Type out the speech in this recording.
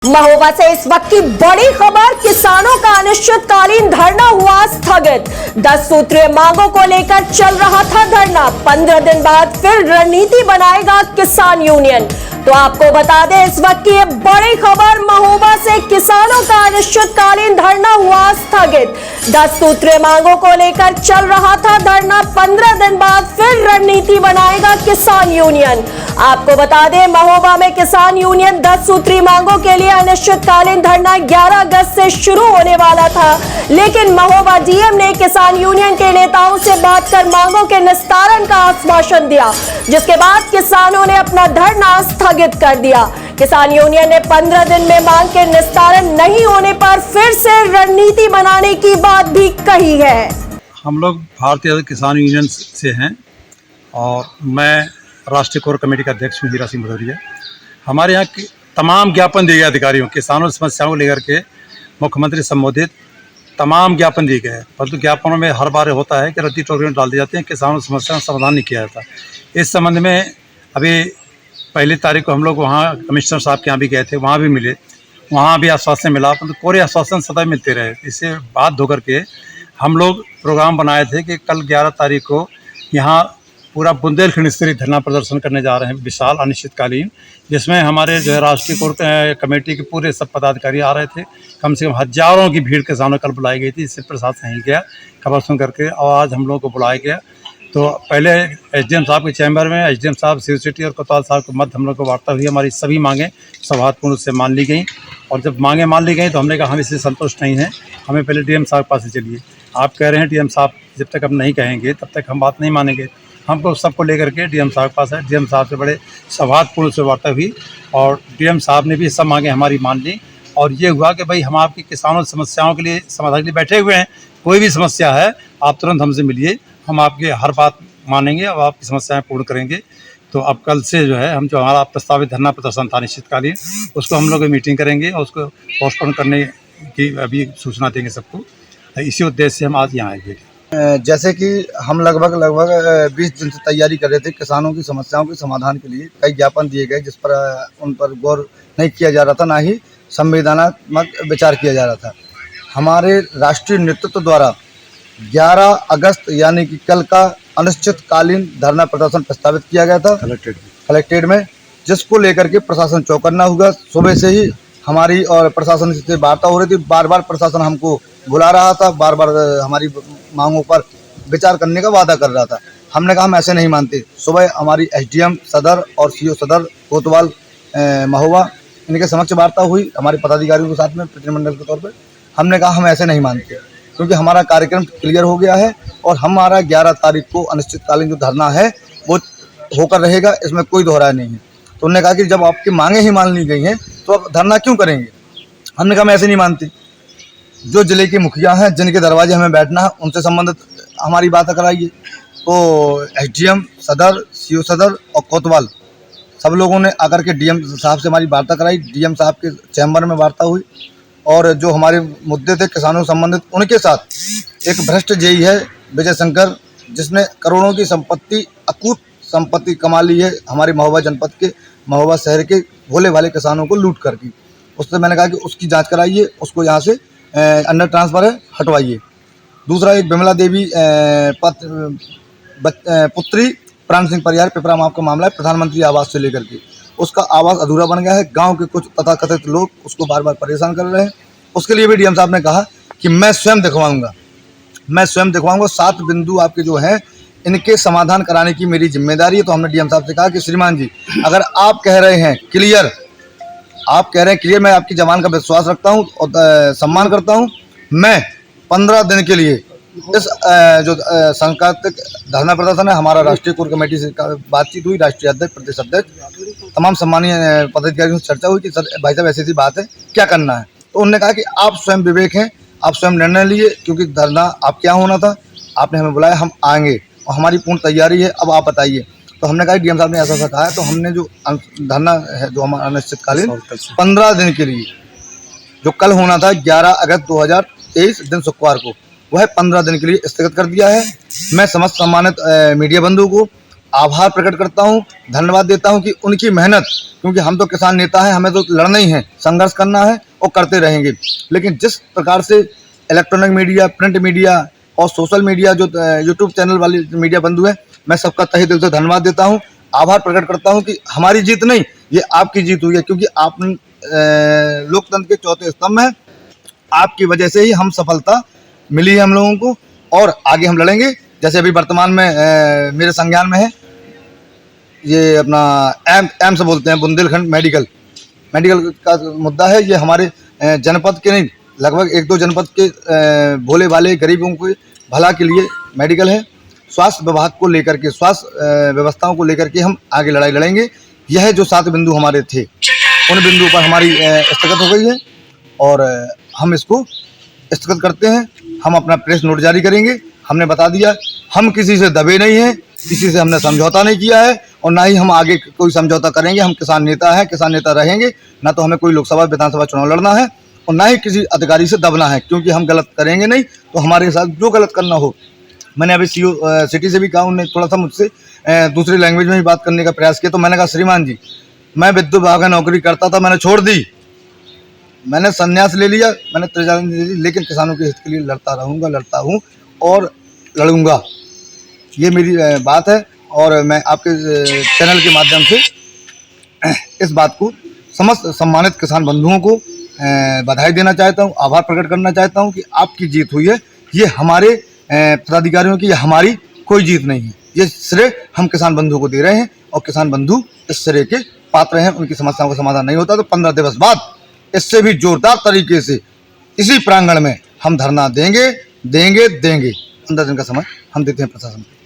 महोबा से इस वक्त की बड़ी खबर, किसानों का अनिश्चितकालीन धरना हुआ स्थगित। 10 सूत्रीय मांगों को लेकर चल रहा था धरना। 15 दिन बाद फिर रणनीति बनाएगा किसान यूनियन। तो आपको बता दें, इस वक्त की ये बड़ी खबर, महोबा से किसानों का अनिश्चितकालीन धरना हुआ स्थगित। 10 सूत्रीय मांगों को लेकर चल रहा था धरना। 15 दिन बाद फिर रणनीति बनाएगा किसान यूनियन। आपको बता दें, महोबा में किसान यूनियन 10 सूत्री मांगों के लिए अनिश्चितकालीन धरना 11 अगस्त से शुरू होने वाला था, लेकिन महोबा डीएम ने किसान यूनियन के नेताओं से बात कर मांगों के निस्तारण का आश्वासन दिया, जिसके बाद किसानों ने अपना धरना स्थगित कर दिया। किसान यूनियन ने 15 दिन में मांग के निस्तारण नहीं होने पर फिर से रणनीति बनाने की बात भी कही है। हम लोग भारतीय किसान यूनियन से हैं और मैं राष्ट्रीय कोर कमेटी का अध्यक्ष हूँ, हीरा सिंह भदौरिया। हमारे यहाँ की तमाम ज्ञापन दिए गए अधिकारियों, किसानों की समस्याओं को लेकर के मुख्यमंत्री संबोधित तमाम ज्ञापन दिए गए हैं, परंतु ज्ञापनों में हर बार होता है कि रद्दी टोकरी में डाल दिए जाते हैं, किसानों की समस्याओं का समाधान नहीं किया जाता। इस संबंध में अभी 1 तारीख को हम लोग वहाँ कमिश्नर साहब के यहाँ भी गए थे, वहाँ भी मिले, वहाँ भी आश्वासन मिला, परंतु कोरे आश्वासन सदा मिलते रहे। इससे बात होकर के हम लोग प्रोग्राम बनाए थे कि कल 11 तारीख को यहाँ पूरा बुंदेलखंड स्तरीय धरना प्रदर्शन करने जा रहे हैं, विशाल अनिश्चितकालीन, जिसमें हमारे जो है राष्ट्रीय कोर कमेटी के पूरे सब पदाधिकारी आ रहे थे। कम से कम हजारों की भीड़ किसानों कल बुलाई गई थी। इससे प्रशासन ही गया खबर सुन करके, और आज हम लोगों को बुलाया गया। तो पहले एसडीएम साहब के चैम्बर में एसडीएम साहब, शिव सिटी और कोतवाल साहब के मध्य हम लोग को वार्ता हुई। हमारी सभी मांगें सौहार्दपूर्ण से मान ली गई, और जब मांगें मान ली गई तो हमने कहा हम इससे संतुष्ट नहीं हैं, हमें पहले डीएम साहब के पास से चलिए। आप कह रहे हैं डीएम साहब जब तक हम नहीं कहेंगे तब तक हम बात नहीं मानेंगे। हमको सबको लेकर के डीएम साहब के पास है। डीएम साहब से बड़े सौहार्दपूर्ण से वार्ता हुई और डीएम साहब ने भी सब मांगे हमारी मान ली, और ये हुआ कि भाई हम आपकी किसानों की समस्याओं के लिए समाधान के लिए बैठे हुए हैं। कोई भी समस्या है आप तुरंत हमसे मिलिए, हम आपकी हर बात मानेंगे और आपकी समस्याएं पूर्ण करेंगे। तो अब कल से जो है हम जो हमारा प्रस्तावित धरना प्रदर्शन था अनिश्चितकालीन, उसको हम लोग मीटिंग करेंगे और उसको पोस्टपोन करने की अभी सूचना देंगे सबको। इसी उद्देश्य से हम आज यहाँ आए। जैसे कि हम लगभग 20 दिन से तैयारी कर रहे थे किसानों की समस्याओं के समाधान के लिए। कई ज्ञापन दिए गए जिस पर उन पर गौर नहीं किया जा रहा था, ना ही संवैधानिक विचार किया जा रहा था। हमारे राष्ट्रीय नेतृत्व द्वारा 11 अगस्त यानी कि कल का अनिश्चितकालीन धरना प्रदर्शन प्रस्तावित किया गया था कलेक्ट्रेट में, जिसको लेकर के प्रशासन चौकन्ना हुआ। सुबह से ही हमारी और प्रशासन से वार्ता हो रही थी। बार बार प्रशासन हमको बुला रहा था, बार बार हमारी मांगों पर विचार करने का वादा कर रहा था। हमने कहा हम ऐसे नहीं मानते। सुबह हमारी एसडीएम सदर और सीओ सदर कोतवाल महोबा, इनके समक्ष वार्ता हुई हमारे पदाधिकारियों के साथ में प्रतिनिधिमंडल के तौर पर। हमने कहा हम ऐसे नहीं मानते, क्योंकि हमारा कार्यक्रम क्लियर हो गया है और हमारा 11 तारीख को अनिश्चितकालीन जो धरना है वो होकर रहेगा, इसमें कोई दोहराय नहीं है। तो उन्होंने कहा कि जब आपकी मांगें ही मान ली गई हैं तो अब धरना क्यों करेंगे। हमने कहा हम ऐसे नहीं मानते। जो जिले के मुखिया हैं, जिनके दरवाजे हमें बैठना है, उनसे संबंधित हमारी बात कराइए। तो एसडीएम सदर, सीओ सदर और कोतवाल सब लोगों ने आकर के डीएम साहब से हमारी वार्ता कराई। डीएम साहब के चैम्बर में वार्ता हुई, और जो हमारे मुद्दे थे किसानों से संबंधित, उनके साथ एक भ्रष्ट जेई है विजय शंकर, जिसने करोड़ों की संपत्ति, अकूत संपत्ति कमा ली है हमारे महोबा जनपद के, महोबा शहर के भोले भाले किसानों को लूट करके। उससे मैंने कहा कि उसकी जांच कराइए, उसको यहाँ से अंडर ट्रांसफ़र है, हटवाइए। दूसरा, एक विमला देवी पुत्री प्राण सिंह परिहार पिपरा आपका मामला है, प्रधानमंत्री आवास से लेकर के उसका आवास अधूरा बन गया है। गांव के कुछ तथाकथित लोग उसको बार बार परेशान कर रहे हैं। उसके लिए भी डीएम साहब ने कहा कि मैं स्वयं दिखवाऊंगा 7 बिंदु आपके जो हैं इनके समाधान कराने की मेरी जिम्मेदारी है। तो हमने डीएम साहब से कहा कि श्रीमान जी, अगर आप कह रहे हैं क्लियर, मैं आपकी जबान का विश्वास रखता हूं और सम्मान करता हूं। मैं 15 दिन के लिए इस जो सांकेतिक धरना प्रदर्शन है, हमारा राष्ट्रीय कोर कमेटी से बातचीत हुई, राष्ट्रीय अध्यक्ष, प्रदेश अध्यक्ष, तमाम सम्मानीय पदाधिकारियों से चर्चा हुई कि सर भाई साहब ऐसी बात है, क्या करना है। तो उन्होंने कहा कि आप स्वयं विवेक हैं, आप स्वयं निर्णय लिए, क्योंकि धरना आपके यहाँ होना था, आपने हमें बुलाया, हम आएंगे और हमारी पूर्ण तैयारी है, अब आप बताइए। तो हमने कहा डीएम साहब ने ऐसा कहा है, तो हमने जो धरना है जो हमारा अनिश्चितकालीन 15 दिन के लिए जो कल होना था 11 अगस्त 2023 दिन शुक्रवार को, वह 15 दिन के लिए स्थगित कर दिया है। मैं समस्त सम्मानित मीडिया बंधु को आभार प्रकट करता हूँ, धन्यवाद देता हूँ कि उनकी मेहनत, क्योंकि हम तो किसान नेता हैं, हमें तो लड़ना ही है, संघर्ष करना है और करते रहेंगे। लेकिन जिस प्रकार से इलेक्ट्रॉनिक मीडिया, प्रिंट मीडिया और सोशल मीडिया, जो यूट्यूब चैनल वाले मीडिया बंधु हैं, मैं सबका तहे दिल से धन्यवाद देता हूँ, आभार प्रकट करता हूँ कि हमारी जीत नहीं, ये आपकी जीत हुई है, क्योंकि आप लोकतंत्र के चौथे स्तंभ हैं। आपकी वजह से ही हम सफलता मिली है हम लोगों को, और आगे हम लड़ेंगे। जैसे अभी वर्तमान में मेरे संज्ञान में है ये अपना एम्स बोलते हैं, बुंदेलखंड मेडिकल का मुद्दा है। ये हमारे जनपद के नहीं, लगभग 1-2 जनपद के भोले भाले गरीबों के भला के लिए मेडिकल है। स्वास्थ्य विभाग को लेकर के, स्वास्थ्य व्यवस्थाओं को लेकर के हम आगे लड़ाई लड़ेंगे। यह जो 7 बिंदु हमारे थे, उन बिंदुओं पर हमारी स्थगित हो गई है और हम इसको स्थगित करते हैं। हम अपना प्रेस नोट जारी करेंगे। हमने बता दिया, हम किसी से दबे नहीं हैं, किसी से हमने समझौता नहीं किया है और ना ही हम आगे कोई समझौता करेंगे। हम किसान नेता हैं, किसान नेता रहेंगे। ना तो हमें कोई लोकसभा विधानसभा चुनाव लड़ना है और ना ही किसी अधिकारी से दबना है, क्योंकि हम गलत करेंगे नहीं। तो हमारे साथ जो गलत करना हो, मैंने अभी सीओ सिटी से भी कहा, उन्होंने थोड़ा सा मुझसे दूसरी लैंग्वेज में भी बात करने का प्रयास किया। तो मैंने कहा, श्रीमान जी, मैं विद्युत विभाग में नौकरी करता था, मैंने छोड़ दी, मैंने संन्यास ले लिया, मैंने त्रिजानी ले ली, लेकिन किसानों के हित के लिए लड़ता रहूँगा, लड़ता हूँ और लड़ूंगा। ये मेरी बात है और मैं आपके चैनल के माध्यम से इस बात को समस्त सम्मानित किसान बंधुओं को बधाई देना चाहता हूँ, आभार प्रकट करना चाहता हूँ कि आपकी जीत हुई है। ये हमारे पदाधिकारियों की, ये हमारी कोई जीत नहीं है। ये श्रेय हम किसान बंधुओं को दे रहे हैं और किसान बंधु इस श्रेय के पात्र हैं। उनकी समस्याओं का समाधान नहीं होता तो 15 दिवस बाद इससे भी जोरदार तरीके से इसी प्रांगण में हम धरना देंगे। 15 दिन का समय हम देते हैं प्रशासन को।